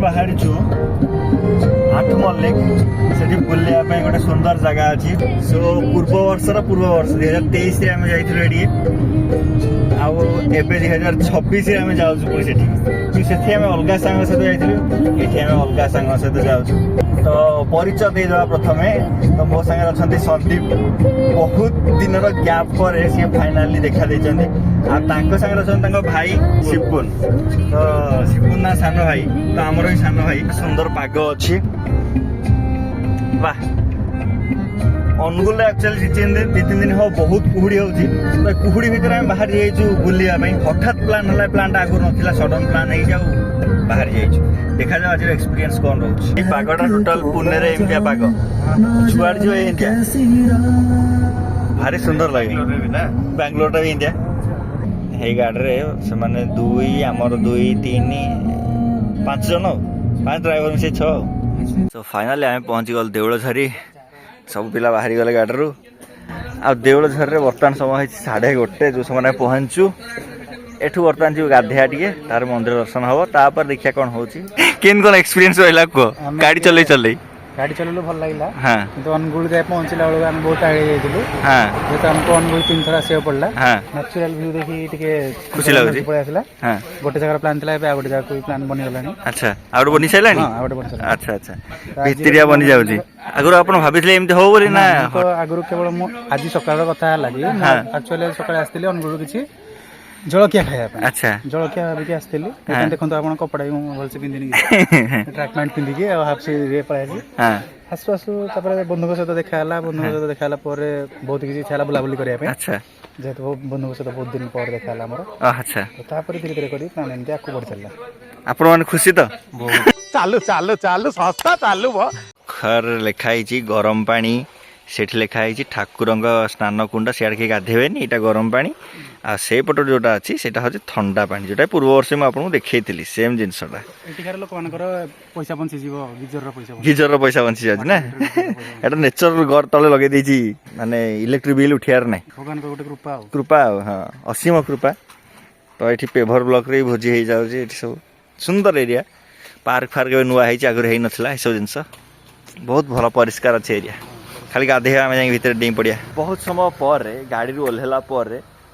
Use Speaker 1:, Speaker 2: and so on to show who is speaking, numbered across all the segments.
Speaker 1: बाहरी आठमल्लिक से बुलने गोटे सुंदर जगह अच्छी सो पूर्व वर्षर 2023 आम जाइए आउ एबे 2026 आम जाऊँ पुणी से अलग सांग सहित जाइए अलग सांग सहित जाऊँ तो परिचय देदेवा प्रथमे तो मो सागर अच्छा संदीप बहुत दिन गैप पर सी फाइनाली देखा देते सागर अच्छा भाई शिवपुन तो शिवपुन ना सान भाई तो आमर भी सान भाई सुंदर पाग अच्छी वाह अनुगुल एक्चुअली दी तीन दिन हम बहुत कुहुड़ी होती तो कुहुड़ी भितर आम बाहर जाइए बुलाई हठात प्लान है प्लान आगु ना सडन प्लान हो बाहर जाइए देखा जाओ आज एक्सपीरियंस कौन रोचे पागटा टोटाल पुणे रे एमतिया पाग छुआड़ जो इंडिया भारी सुंदर लगे बैंगलोर भी इंडिया ये गाड़ी से माने दुई आमर दुई तीन 5 जन 5 ड्राइवर मिसे 6 सो फाइनाली आम पहुँची गल देउलझरी सब पिला बाहरी गले गाड़ी आ देउलझरी बर्तमान समय 1:30 जो समय पहुँचू एठू बर्तमान जी गाधिया टे तार मंदिर दर्शन हम तापर देखिया कौन हो कौन एक्सपीरियंस रहा कह गाड़ी चल
Speaker 2: गाड़ी चलू भल लगे तो अनुगुल जाए पहुँचला बेलू आम बहुत आगे जाइलु जेहेतु आमको अनुगुल 3 थर आसो पड़ा नेचुरल व्यू देखी
Speaker 1: खुशी लगुच
Speaker 2: पलैसला गोटे जगह प्लान था गोटे जगह प्लान बनीगला
Speaker 1: अच्छा आउट बनी सारा अच्छा अच्छा भितरिया बनी जाऊँगी आगुरी आप भाई एमती हो बोली ना
Speaker 2: आगुरी केवल आज सकाल कथा लगी एक्चुअली सकाଳେ ଆସିଥିଲି ଅନୁଗୁଳ କିଛି जलखिया खाया अच्छा जलखिया भाविकी आसती देखो आप कपड़ा भी भलसे पिंधिनी ट्रैक पैंट पिंधिकी हाफ से पलैसी आसु आसु बंधु सहित देखा बंधु सहित देखा बहुत किसी इच्छा बुलाबुली करने
Speaker 1: अच्छा
Speaker 2: जेहेतु बंधु सहित बहुत दिन पर देखा
Speaker 1: अच्छा
Speaker 2: धीरे धीरे कर प्लान एमती आगे बढ़ी चलला
Speaker 1: आपण मैंने खुशी तो
Speaker 2: चालू चालू चालू संस्था चालू
Speaker 1: घर लिखाई गरम पानी सेठी लिखाई ठाकुर स्नान कुंड सियाड़ के गाधेबे यहाँ गरम पानी आ से पट जोटा अच्छी से ठंडा पानी जोटा पूर्व वर्ष मुझे देखी सेम जिनसा
Speaker 2: लोक पैसा बंची
Speaker 1: गिजर पैसा बंची जाए ना एटा नेचुरल घर तले लगे देती माने इलेक्ट्रिक बिल उठार ना
Speaker 2: भगवान गोटे कृपा
Speaker 1: कृपा हाँ असीम कृपा तो ये पेभर ब्लॉक रे भोजी हो जाए सब सुंदर एरिया पार्क फार्क नुआ आगुरी हो नाला सब जिन बहुत भल परिष्कार अच्छे एरिया खाली गाधे आम जा भर डेई पड़िया बहुत समय पर गाड़ी ओह्ला पर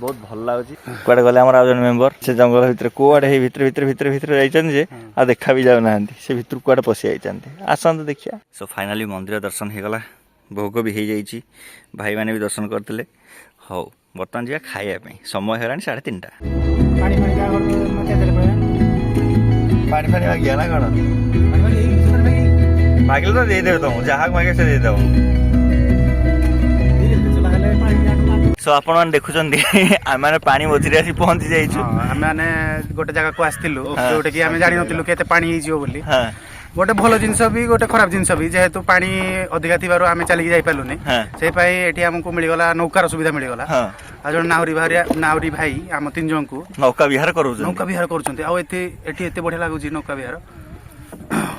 Speaker 1: बहुत भल लगुच कड़े गले आम जन मेम्बर से जंगल भितर कौड़े भितर भितर भितर भितर जाइए आ देखा भी जाऊना से भर कौड़े पशि जाते आसतु देखिए सो फाइनाली मंदिर दर्शन होगला भोग भी हो जाइए भाई मैंने भी दर्शन करते हौ बर्तमान जा खायापी समय है 3:30 पानी फानी मागिया ना कौन मागिले तो देदेव तुमको जहाँ मागे से देदेव सो आप देखुं आम पानी मझे आसी पहुंची जाइए
Speaker 2: गोटे जगह को आसलु जोटे कि आम जानी नु के पानी बोली गोटे भल जिनस भी गोटे खराब जिनस भी जेहेतु पानी अधिका थी आम चलिकी जापारूनी से ये आमको मिलगला नौकार सुविधा मिलगला आ जो नाउरी भाई आम 3 जन को
Speaker 1: नौका विहार कर बढ़िया लगुच नौका विहार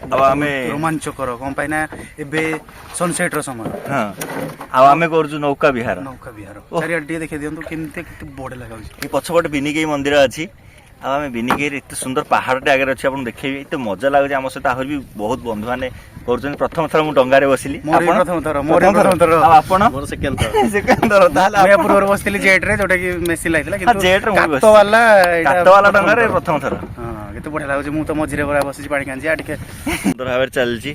Speaker 1: रोमांचकर कौन पाई ना एबे सनसेट समय आम कर नौका विहार
Speaker 2: चारिया देखिए दिखाँ केमती बढ़िया लगे
Speaker 1: पछपटे बिनिकेई मंदिर अच्छी आम बिनिकेई एत सुंदर पहाड़टे आगे अच्छे आपको देखिए एत मजा लगुच आम सहित आहरी भी बहुत बंधु मैंने कर प्रथम थर मुझे डंगारे बसिली
Speaker 2: पूर्व बसती जेट्रे जोटा कि मेसी लगे
Speaker 1: प्रथम थर
Speaker 2: केते बढ़िया लगुच मु तो मझे बसी पानी कांची
Speaker 1: सुंदर भाव चलती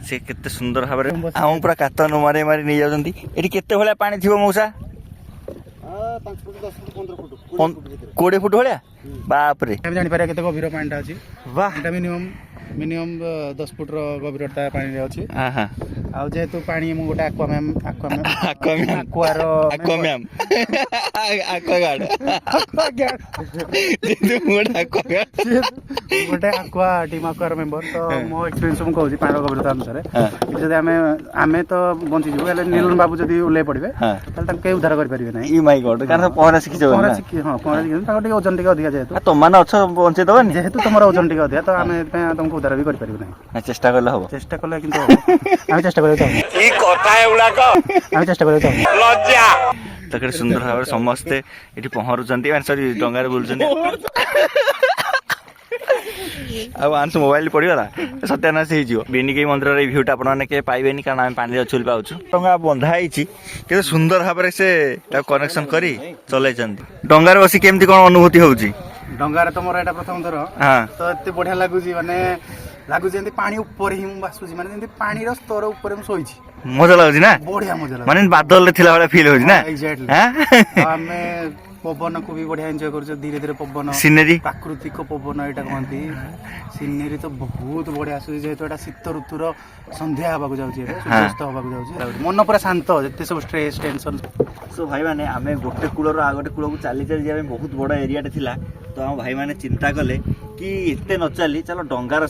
Speaker 1: से केते सुंदर भाव आम पूरा कात मारे मारी नहीं जाती ये केते भाया पानी थी मौसा 20 फुट भाया बाप रे
Speaker 2: जापर के गभीर पानी अच्छी मिनिमम 10 फुट गभीरता पानी अच्छी जेहेतु पानी गोटे गोटे आक्वा टीम आक्वार मेम्बर तो मो एक्सपीरियंस मुझे कहूँ पानी गभीरता अनुसार जब आम तो बंची नीलन बाबू जब ओल्लै पड़े कहीं उद्धार करेंगे ना
Speaker 1: पहरा शिखी
Speaker 2: हाँ पहरा ओजन टे अधिका जेहेतु
Speaker 1: तुम बचे दबनी
Speaker 2: जेहेतु तुम ओजन टे अधिका तो आम तुमको उद्धार भी करें ना
Speaker 1: चेष्टा कले हम
Speaker 2: चेष्टा कले कि चेष्टा करें
Speaker 1: तो सुंदर भाव समस्ते ये पहरुंच सरी डंगार बुलूं ଆଉ ଆନ୍ସ ମୋବାଇଲ ପଡ଼ିଗଲା ସତ୍ୟାନାଶ ହେଇଯିବ। ବିନିକେଇ ମନ୍ଦିରର ଏଇ ଭ୍ୟୁଟା ଆପଣମାନେ କେବେ ପାଇବେନି, କାରଣ ଆମେ ପାଣିରେ ଅଛୁ ବୋଲି ପାଉଛୁ। ଡଙ୍ଗା ବନ୍ଧା ହେଇଛି, କେତେ ସୁନ୍ଦର ଭାବରେ ସେ ତାକୁ କନେକ୍ସନ କରି ଚଲେଇଛନ୍ତି। ଡଙ୍ଗାରେ ବସି କେମିତି କ'ଣ ଅନୁଭୂତି ହଉଛି?
Speaker 2: ଡଙ୍ଗାରେ ତ ମୋର ଏଇଟା ପ୍ରଥମ ଥର,
Speaker 1: ହଁ
Speaker 2: ତ ଏତେ ବଢିଆ ଲାଗୁଛି, ମାନେ ଲାଗୁଛି ଯେମିତି ପାଣି ଉପରେ ହିଁ ମୁଁ ଭାସୁଛି, ମାନେ ଯେମିତି ପାଣିର ସ୍ତର ଉପରେ ମୁଁ ଶୋଇଛି।
Speaker 1: ମଜା ଲାଗୁଛି ନା?
Speaker 2: ବଢିଆ ମଜା ଲାଗୁଛି,
Speaker 1: ମାନେ ବାଦଲରେ ଥିଲା ଭଳିଆ ଫିଲ୍ ହଉଛି ନା?
Speaker 2: ଏକ୍ସାକ୍ଟଲି। ଆମେ ପବନକୁ ବି ବଢିଆ ଏନ୍ଜୟ କରୁଛୁ, ଧୀରେ ଧୀରେ ପବନ,
Speaker 1: ସିନେରୀ,
Speaker 2: ପ୍ରାକୃତିକ ପବନ ଏଇଟା କହନ୍ତି। ସିନେରୀ ତ ବହୁତ ବଢିଆ ଆସୁଛି, ଯେହେତୁ ଏଇଟା ଶୀତ ଋତୁର ସନ୍ଧ୍ୟା ହେବାକୁ ଯାଉଛି, ସୂର୍ଯ୍ୟାସ୍ତ ହେବାକୁ ଯାଉଛି, ମନ ପୁରା ଶାନ୍ତ, ଯେତେ ସବୁ ଷ୍ଟ୍ରେସ୍ ଟେନସନ୍।
Speaker 1: ସୋ ଭାଇମାନେ ଆମେ ଗୋଟେ କୂଳରୁ ଆଉ ଗୋଟେ କୂଳକୁ ଚାଲି ଚାଲି ଯିବା ପାଇଁ ବହୁତ ବଡ଼ ଏରିଆଟେ ଥିଲା। ତ ଆମ ଭାଇମାନେ ଚିନ୍ତା କଲେ କି ଏତେ ନ ଚାଲି ଚାଲ ଡଙ୍ଗାର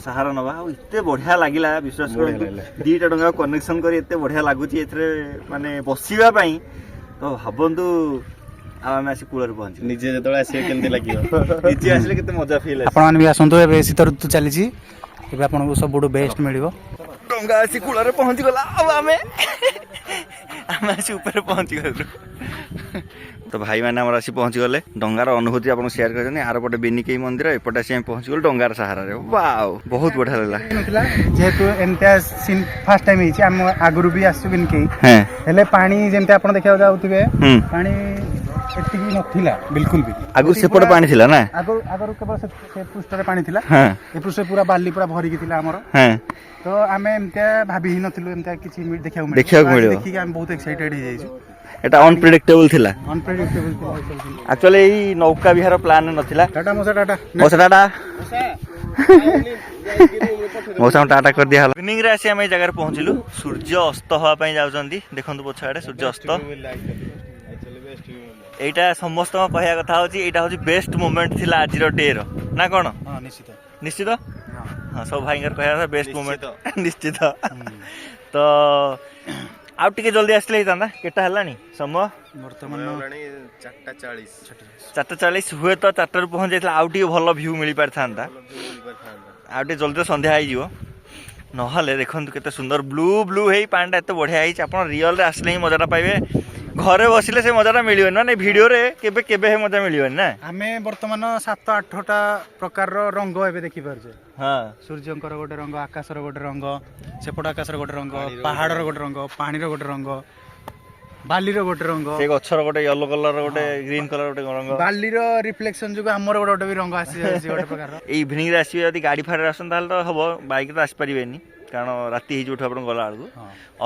Speaker 1: ସାହାରା ନେବା। ଆଉ ଏତେ ବଢ଼ିଆ ଲାଗିଲା, ବିଶ୍ୱାସ କରନ୍ତୁ, ଦୁଇଟା ଡଙ୍ଗାକୁ କନେକ୍ସନ୍ କରି ଏତେ ବଢ଼ିଆ ଲାଗୁଛି ଏଥିରେ ମାନେ ବସିବା ପାଇଁ। ତ ଭାବନ୍ତୁ ଆଉ ଆମେ ଆସି କୂଳରେ ପହଞ୍ଚିବୁ, ନିଜେ ଯେତେବେଳେ ଆସିବେ କେମିତି ଲାଗିବ, ନିଜେ ଆସିଲେ କେତେ ମଜା ଫିଲ୍।
Speaker 2: ଆପଣମାନେ ବି ଆସନ୍ତୁ, ଏବେ ଶୀତ ଋତୁ ଚାଲିଛି, ଏବେ ଆପଣଙ୍କୁ ସବୁଠୁ ବେଷ୍ଟ ମିଳିବ।
Speaker 1: ଡଙ୍ଗା ଆସି କୂଳରେ ପହଞ୍ଚିଗଲା, ଆଉ ଆମେ ଆସି ଉପରେ ପହଞ୍ଚିଗଲୁ। ତ ଭାଇମାନେ ଆମର ଆସି ପହଞ୍ଚିଗଲେ, ଡଙ୍ଗାର ଅନୁଭୂତି ଆପଣଙ୍କୁ ସେୟାର କରିଛନ୍ତି। ଆର ପଟେ ବିନିକେଇ ମନ୍ଦିର, ଏପଟେ ଆସି ଆମେ ପହଞ୍ଚିଗଲୁ ଡଙ୍ଗାର ସାହାରାରେ। ୱାଓ, ବହୁତ ବଢ଼ିଆ ଲାଗିଲା।
Speaker 2: ଯେହେତୁ ଏମିତିଆ ସିନ୍ ଫାର୍ଷ୍ଟ ଟାଇମ୍ ହେଇଛି, ଆମ ଆଗରୁ ବି ଆସିଛୁ ବିନିକେଇ, ହେଲେ ପାଣି ଯେମିତି ଆପଣ ଦେଖିବାକୁ ଯାଉଥିବେ, ପାଣି ଏତିକି ନଥିଲା ବିଲକୁଲ ବି।
Speaker 1: ଆଗରୁ ସେପଟେ ପାଣି ଥିଲା ନା?
Speaker 2: ଆଗରୁ କେବଳ ସେ ପୃଷ୍ଠରେ ପାଣି ଥିଲା, ଏ ପୃଷ୍ଠରେ ପୁରା ବାଲି ପୁରା ଭରିକି ଥିଲା ଆମର। ତ ଆମେ ଏମିତିଆ ଭାବି ହିଁ ନଥିଲୁ ଏମିତିଆ କିଛି ଦେଖିବାକୁ ମିଳିବ। ଦେଖିକି ଆମେ ବହୁତ ଏକ୍ସାଇଟେଡ୍ ହେଇଯାଇଛୁ।
Speaker 1: এটা ଅନପ୍ରେଡିକ୍ଟେବল ଥିଲା,
Speaker 2: ଅନପ୍ରେଡିକ୍ଟେବଲ ଥିଲା।
Speaker 1: ଆକ୍ଚୁଆଲି ଏଇ ନୌକା ବିହାର ପ୍ଲାନ୍ ନଥିଲା।
Speaker 2: ଟାଟା ମଉସା, ଟାଟା
Speaker 1: ମଉସା, ଟାଟା ମଉସାଙ୍କୁ ଟାଟା କରିଦିଆ ହେଲା। ଇଭିନିଂରେ ଆସି ଆମେ ଏଇ ଜାଗାରେ ପହଞ୍ଚିଲୁ। ସୂର୍ଯ୍ୟ ଅସ୍ତ ହେବା ପାଇଁ ଯାଉଛନ୍ତି, ଦେଖନ୍ତୁ ପଛ ଆଡ଼େ ସୂର୍ଯ୍ୟ ଅସ୍ତ। এইটা ସମସ୍ତଙ୍କ କହିବା କଥା ହେଉଛି ଏଇଟା ହେଉଛି ବେଷ୍ଟ ମୋମେଣ୍ଟ ଥିଲା ଆଜିର ଡେର, ନା କ'ଣ?
Speaker 2: ନିଶ୍ଚିତ
Speaker 1: ନିଶ୍ଚିତ, ହଁ ସବୁ ଭାଇଙ୍କର କହିବା କଥା ବେଷ୍ଟ ମୋମେଣ୍ଟ ନିଶ୍ଚିତ। ତ ଆଉ ଟିକେ ଜଲ୍ଦି ଆସିଲେ ହେଇଥାନ୍ତା। କେଟା ହେଲାଣି ସମୟ?
Speaker 2: ବର୍ତ୍ତମାନ
Speaker 1: 4:40। ହୁଏତ 4ଟାରୁ ପହଞ୍ଚି ଯାଇଥିଲା, ଆଉ ଟିକେ ଭଲ ଭ୍ୟୁ ମିଳିପାରିଥାନ୍ତା, ଆଉ ଟିକେ ଜଲ୍ଦି ସନ୍ଧ୍ୟା ହେଇଯିବ। ନହେଲେ ଦେଖନ୍ତୁ କେତେ ସୁନ୍ଦର ବ୍ଲୁ ବ୍ଲୁ ହେଇ ପାଣିଟା ଏତେ ବଢ଼ିଆ ହେଇଛି। ଆପଣ ରିଅଲରେ ଆସିଲେ ହିଁ ମଜାଟା ପାଇବେ, ଘରେ ବସିଲେ ସେ ମଜାଟା ମିଳିବନି, ମାନେ ଭିଡ଼ିଓରେ କେବେ କେବେ ହେ ମଜା ମିଳିବନି ନା।
Speaker 2: ଆମେ ବର୍ତ୍ତମାନ 7-8ଟା ପ୍ରକାରର ରଙ୍ଗ ଏବେ ଦେଖିପାରୁଛେ।
Speaker 1: ହଁ,
Speaker 2: ସୂର୍ଯ୍ୟଙ୍କର ଗୋଟେ ରଙ୍ଗ, ଆକାଶର ଗୋଟେ ରଙ୍ଗ, ସେପଟ ଆକାଶର ଗୋଟେ ରଙ୍ଗ, ପାହାଡ଼ର ଗୋଟେ ରଙ୍ଗ, ପାଣିର ଗୋଟେ ରଙ୍ଗ, ବାଲିର ଗୋଟେ ରଙ୍ଗ,
Speaker 1: ସେ ଗଛର ଗୋଟେ ୟେଲୋ କଲର, ଗୋଟେ ଗ୍ରୀନ କଲର ଗୋଟେ ରଙ୍ଗ,
Speaker 2: ବାଲିର ରିଫ୍ଲେକ୍ସନ ଯୋଗୁଁ ଆମର ଗୋଟେ ଗୋଟେ ବି ରଙ୍ଗ ଆସିଯାଉଛି ଗୋଟେ ପ୍ରକାର।
Speaker 1: ଏଇ ଇଭିନିଂରେ ଆସିବେ ଯଦି ଗାଡ଼ି ଫାଡ଼ିରେ ଆସନ୍ତି ତାହେଲେ ତ ହବ, ବାଇକ୍ରେ ତ ଆସିପାରିବେନି କାରଣ ରାତି ହେଇଯିବ ଆପଣ ଗଲା ବେଳକୁ।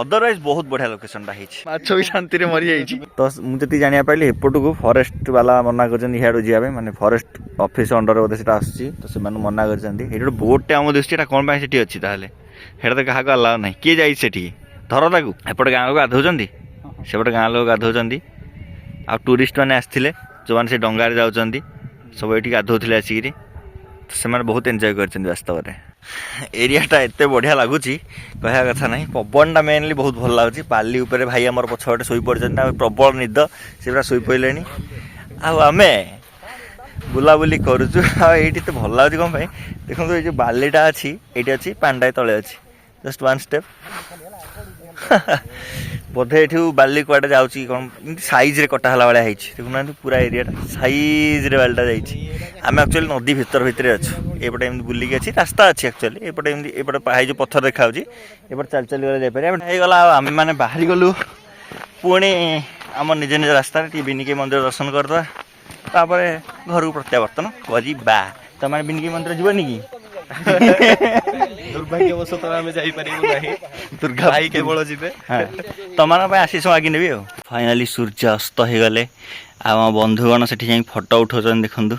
Speaker 1: ଅଦରୱାଇଜ ବହୁତ ବଢ଼ିଆ ଲୋକେସନଟା ହେଇଛି, ମାଛ ବି ଶାନ୍ତିରେ ମରିଯାଇଛି। ତ ମୁଁ ଯେତିକି ଜାଣିବା ପାଇଲି ଏପଟକୁ ଫରେଷ୍ଟ ବାଲା ମନା କରିଛନ୍ତି ହିଆଡ଼ୁ ଯିବା ପାଇଁ, ମାନେ ଫରେଷ୍ଟ ଅଫିସ ଅଣ୍ଡରରେ ବୋଧେ ସେଟା ଆସୁଛି, ତ ସେମାନେ ମନା କରିଛନ୍ତି। ଏଇଠି ଗୋଟେ ବୋଟ୍ଟେ ଆମ ଦୃଷ୍ଟି, ଏଟା କ'ଣ ପାଇଁ ସେଠି ଅଛି ତାହେଲେ? ସେଇଟା ତ କାହାକୁ ଆଲାଉ ନାହିଁ, କିଏ ଯାଇଛି ସେଠିକି? ଧର ତାକୁ। ଏପଟେ ଗାଁ ଲୋକ ଗାଧଉଛନ୍ତି, ସେପଟେ ଗାଁ ଲୋକ ଗାଧଉଛନ୍ତି, ଆଉ ଟୁରିଷ୍ଟ ମାନେ ଆସିଥିଲେ ଯେଉଁମାନେ ସେ ଡଙ୍ଗାରେ ଯାଉଛନ୍ତି ସବୁ ଏଇଠି ଗାଧଉଥିଲେ ଆସିକିରି, ସେମାନେ ବହୁତ ଏନ୍ଜୟ କରିଛନ୍ତି ବାସ୍ତବରେ। ଏରିଆଟା ଏତେ ବଢ଼ିଆ ଲାଗୁଛି କହିବା କଥା ନାହିଁ। ପବନଟା ମେନଲି ବହୁତ ଭଲ ଲାଗୁଛି। ବାଲି ଉପରେ ଭାଇ ଆମର ପଛପଟେ ଶୋଇପଡ଼ିଛନ୍ତି, ଆଉ ପ୍ରବଳ ନିଦ, ସେ ପୁରା ଶୋଇପଡ଼ିଲେଣି, ଆଉ ଆମେ ବୁଲାବୁଲି କରୁଛୁ। ଆଉ ଏଇଠି ତ ଭଲ ଲାଗୁଛି କ'ଣ ପାଇଁ? ଦେଖନ୍ତୁ ଏଇ ଯେଉଁ ବାଲିଟା ଅଛି ଏଇଠି ଅଛି, ପାଣିଟା ତଳେ ଅଛି, ଜଷ୍ଟ ୱାନ୍ ଷ୍ଟେପ୍। ବୋଧେ ଏଠୁ ବାଲି କୁଆଡ଼େ ଯାଉଛି କ'ଣ, ଏମିତି ସାଇଜ୍ରେ କଟା ହେଲା ଭଳିଆ ହେଇଛି, ଦେଖୁନାହାନ୍ତି ପୁରା ଏରିଆଟା ସାଇଜ୍ରେ ବାଲିଟା ଯାଇଛି। ଆମେ ଆକ୍ଚୁଆଲି ନଦୀ ଭିତରେ ଅଛୁ, ଏପଟେ ଏମିତି ବୁଲିକି ଅଛି, ରାସ୍ତା ଅଛି ଆକ୍ଚୁଆଲି ଏପଟେ, ଏମିତି ଏପଟେ ପାହାଇ ଯେଉଁ ପଥର ଦେଖାଯାଉଛି, ଏପଟେ ଚାଲି ଚାଲି ଗଲେ ଯାଇପାରିବା। ହେଇଗଲା, ଆଉ ଆମେ ମାନେ ବାହାରି ଗଲୁ ପୁଣି ଆମ ନିଜ ନିଜ ରାସ୍ତାରେ ଟିକେ ବିନିକେଇ ମନ୍ଦିର ଦର୍ଶନ କରିଦେବା, ତାପରେ ଘରକୁ ପ୍ରତ୍ୟାବର୍ତ୍ତନ କରିବା। ତମେ ବିନିକେଇ ମନ୍ଦିର ଯିବନି କି?
Speaker 2: ଦୁର୍ଭାଗ୍ୟବଶତଃ ଆମେ ଯାଇପାରିବୁ ନାହିଁ,
Speaker 1: ଦୁର୍ଗା
Speaker 2: ଭାଇ କେବଳ ଯିବେ।
Speaker 1: ତମାନଙ୍କ ପାଇଁ ଆଶିଷ ମାଗି ନେବି ଆଉ। ଫାଇନାଲି ସୂର୍ଯ୍ୟ ଅସ୍ତ ହେଇଗଲେ, ଆଉ ଆମ ବନ୍ଧୁଗଣ ସେଠି ଯାଇକି ଫଟୋ ଉଠାଉଛନ୍ତି ଦେଖନ୍ତୁ।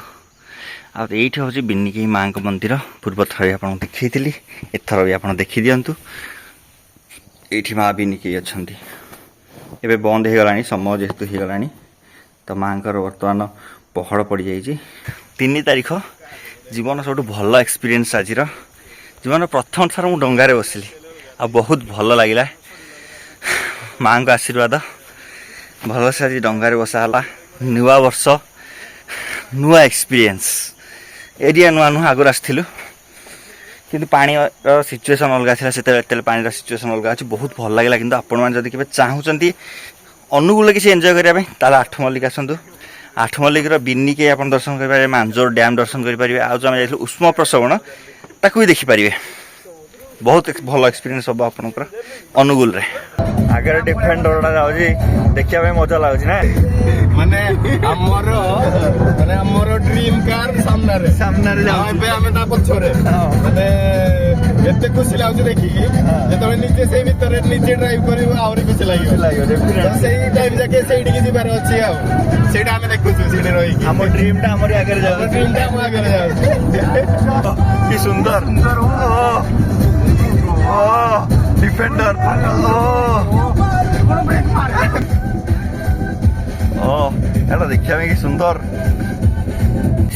Speaker 1: ଆଉ ଏଇଠି ହେଉଛି ବିନିକେଇ ମାଆଙ୍କ ମନ୍ଦିର, ପୂର୍ବ ଥର ବି ଆପଣଙ୍କୁ ଦେଖେଇଥିଲି, ଏଥର ବି ଆପଣ ଦେଖିଦିଅନ୍ତୁ। ଏଇଠି ମା ବିନିକେଇ ଅଛନ୍ତି। ଏବେ ବନ୍ଦ ହେଇଗଲାଣି, ସମୟ ଯେହେତୁ ହେଇଗଲାଣି, ତ ମାଆଙ୍କର ବର୍ତ୍ତମାନ ପହଡ଼ ପଡ଼ିଯାଇଛି। 3 ତାରିଖ ଜୀବନ ସବୁଠୁ ଭଲ ଏକ୍ସପିରିଏନ୍ସ ଆଜିର। ଜୀବନର ପ୍ରଥମ ଥର ମୁଁ ଡଙ୍ଗାରେ ବସିଲି, ଆଉ ବହୁତ ଭଲ ଲାଗିଲା। ମାଆଙ୍କ ଆଶୀର୍ବାଦ, ଭଲସେ ଆଜି ଡଙ୍ଗାରେ ବସା ହେଲା। ନୂଆ ବର୍ଷ, ନୂଆ ଏକ୍ସପିରିଏନ୍ସ, ଏରିଆ ନୂଆ ନୂଆ, ଆଗରୁ ଆସିଥିଲୁ କିନ୍ତୁ ପାଣିର ସିଚୁଏସନ୍ ଅଲଗା ଥିଲା ସେତେବେଳେ ପାଣିର ସିଚୁଏସନ୍ ଅଲଗା ଅଛି, ବହୁତ ଭଲ ଲାଗିଲା। କିନ୍ତୁ ଆପଣମାନେ ଯଦି କେବେ ଚାହୁଁଛନ୍ତି ଅନୁଗୁଳରେ କିଛି ଏନ୍ଜୟ କରିବା ପାଇଁ, ତାହେଲେ ଆଠମଲ୍ଲିକ ଆସନ୍ତୁ। ଆଠମଲ୍ଲିକର ବିନିକେ ଆପଣ ଦର୍ଶନ କରିପାରିବେ, ମାଞ୍ଜୋର ଡ୍ୟାମ୍ ଦର୍ଶନ କରିପାରିବେ, ଆଉ ଯେଉଁ ଆମେ ଯାଇଥିଲୁ ଉଷ୍ମ ପ୍ରସବଣ ତାକୁ ବି ଦେଖିପାରିବେ। ବହୁତ ଭଲ ଏକ୍ସପିରିଏନ୍ସ ହେବ ଆପଣଙ୍କର ଅନୁଗୁଳରେ। ଆଗରେ ଡିଫେଣ୍ଡରଟା ଯାଉଛି, ଦେଖିବା ପାଇଁ ମଜା ଲାଗୁଛି ନା।
Speaker 3: ମାନେ ଆମର ଡ୍ରିମ୍ କାର୍ ସାମ୍ନାରେ ଯାଉଛି, ଏବେ ଆମେ ତା ପଛରେ। ମାନେ ଏତେ ଖୁସି ଲାଗୁଛି ଦେଖିକି, ଯେତେବେଳେ ନିଜେ ସେଇ ଭିତରେ ନିଜେ ଡ୍ରାଇଭ୍ କରିବୁ ଆହୁରି ଖୁସି ଲାଗିବ। ସେଇ ଟାଇମ୍ ଯାକେ ସେଇଠିକି ଯିବାର ଅଛି, ଆଉ ସେଇଟା ଆମେ ଦେଖୁଛୁ ସେଇଠି ରହିକି।
Speaker 1: ଆମ ଡ୍ରିମ୍ଟା ଆମରି ଆଗରେ ଯାଉଛି,
Speaker 3: ଡ୍ରିମ୍ଟା ଆମ ଆଗରେ ଯାଉଛି।
Speaker 1: କି ସୁନ୍ଦର ডিফেন্ডার এটা ଦେଖିବା ପାଇଁ କି ସୁନ୍ଦର।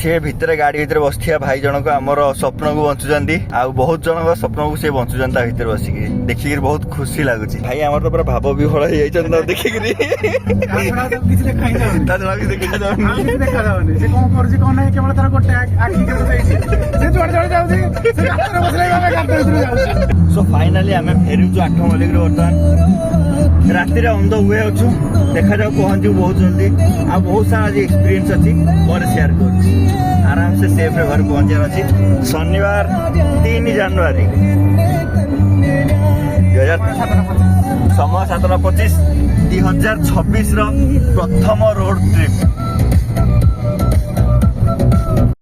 Speaker 1: ସେ ଭିତରେ ଗାଡି ଭିତରେ ବସିଥିବା ଭାଇ ଜଣକ ଆମର ସ୍ୱପ୍ନକୁ ବଞ୍ଚୁଛନ୍ତି, ଆଉ ବହୁତ ଜଣଙ୍କ ସ୍ୱପ୍ନକୁ ସେ ବଞ୍ଚୁଛନ୍ତି ତା ଭିତରେ ବସିକି। ଦେଖିକିରି ବହୁତ ଖୁସି ଲାଗୁଛି। ଭାଇ ଆମର ତ ପୁରା ଭାବ ବିହଳ ହେଇଯାଇଛନ୍ତି ତାକୁ ଦେଖିକିରି।
Speaker 2: କିଛି ଦେଖାଯାଉନି,
Speaker 1: ତା ଜଣକ ଦେଖାଯାଉନି,
Speaker 2: ଦେଖାଯାଉନି ସେ କଣ କରୁଛି କଣ ନାହିଁ, କେବଳ ତାର ଗୋଟେ ଆଖି କେବଳ ଦେଇଛି। ସେ ଯୁଆଡେ ଯୁଆଡେ ଯାଉଛି, ସେ ଗାତରେ ବସିଲେ ଆମେ ଗାତ ଭିତରୁ ଯାଉଛୁ।
Speaker 1: ସୋ ଫାଇନାଲି ଆମେ ଫେରୁଛୁ ଆଠମଲ୍ଲିକରୁ। ବର୍ତ୍ତମାନ ରାତିରେ ଅନ୍ ଦ ୱେ ଅଛୁ, ଦେଖାଯାଉ ପହଞ୍ଚିବୁ ବହୁତ ଜଲ୍ଦି। ଆଉ ବହୁତ ସାରା ଆଜି ଏକ୍ସପିରିଏନ୍ସ ଅଛି, ପରେ ସେୟାର କରୁଛି। ଆରାମସେ ସେଫ୍ରେ ଘରେ ପହଞ୍ଚିବାର ଅଛି। ଶନିବାର 3 ଜାନୁଆରୀ 2000, ସମୟ 7:25, 2026ର ପ୍ରଥମ ରୋଡ୍ ଟ୍ରିପ୍।